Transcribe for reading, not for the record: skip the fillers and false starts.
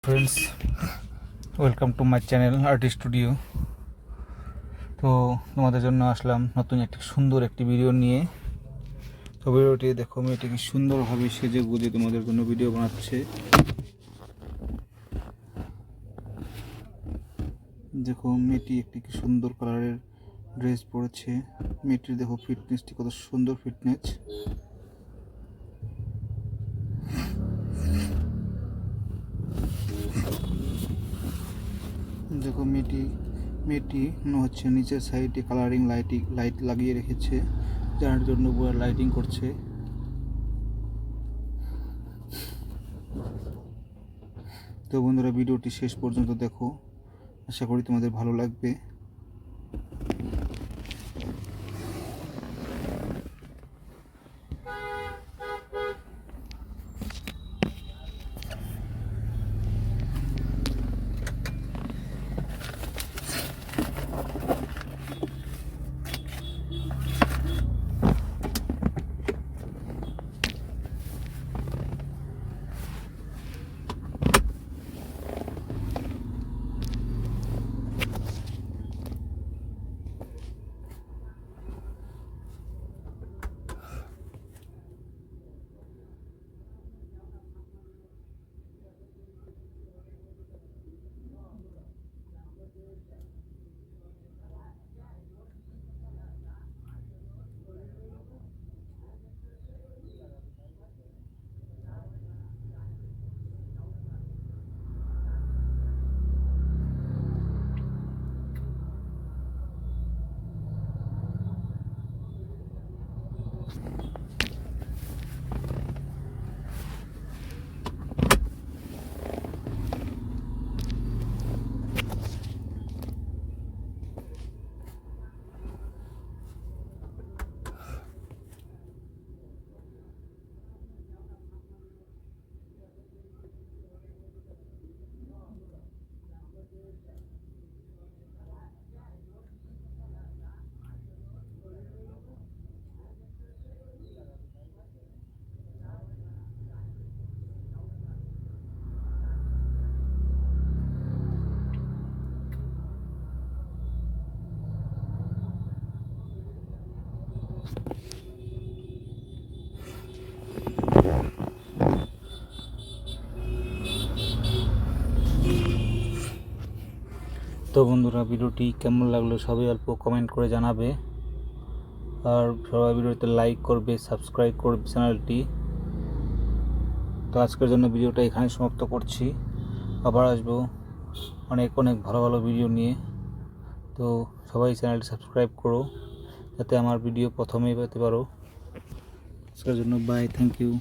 Friends, welcome to my channel artist studio. তো তোমাদের জন্য আসলাম নতুন একটি সুন্দর একটি ভিডিও নিয়ে। তো ভিডিওটি দেখো, মেয়েটি কি সুন্দরভাবে সেজে গুজে তোমাদের জন্য ভিডিও বানাচ্ছে। দেখো মেয়েটি একটি কি সুন্দর কালারের ড্রেস পরেছে। মেয়েটির দেখো ফিটনেসটি কত সুন্দর ফিটনেস। দেখো মেয়েটি মনে হচ্ছে নিচের সাইডে কালারিং লাইট লাগিয়ে রেখেছে, যার জন্য পুরো লাইটিং করছে। তো বন্ধুরা, ভিডিওটি শেষ পর্যন্ত দেখো, আশা করি তোমাদের ভালো লাগবে। তো বন্ধুরা, ভিডিওটি কেমন লাগলো সবাই অল্প কমেন্ট করে জানাবে, আর সবাই ভিডিওতে লাইক করবে, সাবস্ক্রাইব করবে চ্যানেলটি। তো আজকের জন্য ভিডিওটা এখানে সমাপ্ত করছি। আবার আসবো অনেক ভালো ভালো ভিডিও নিয়ে। তো সবাই চ্যানেলটি সাবস্ক্রাইব করো, যাতে আমার ভিডিও প্রথমেই পেতে পারো। আজকের জন্য বাই, থ্যাংক ইউ।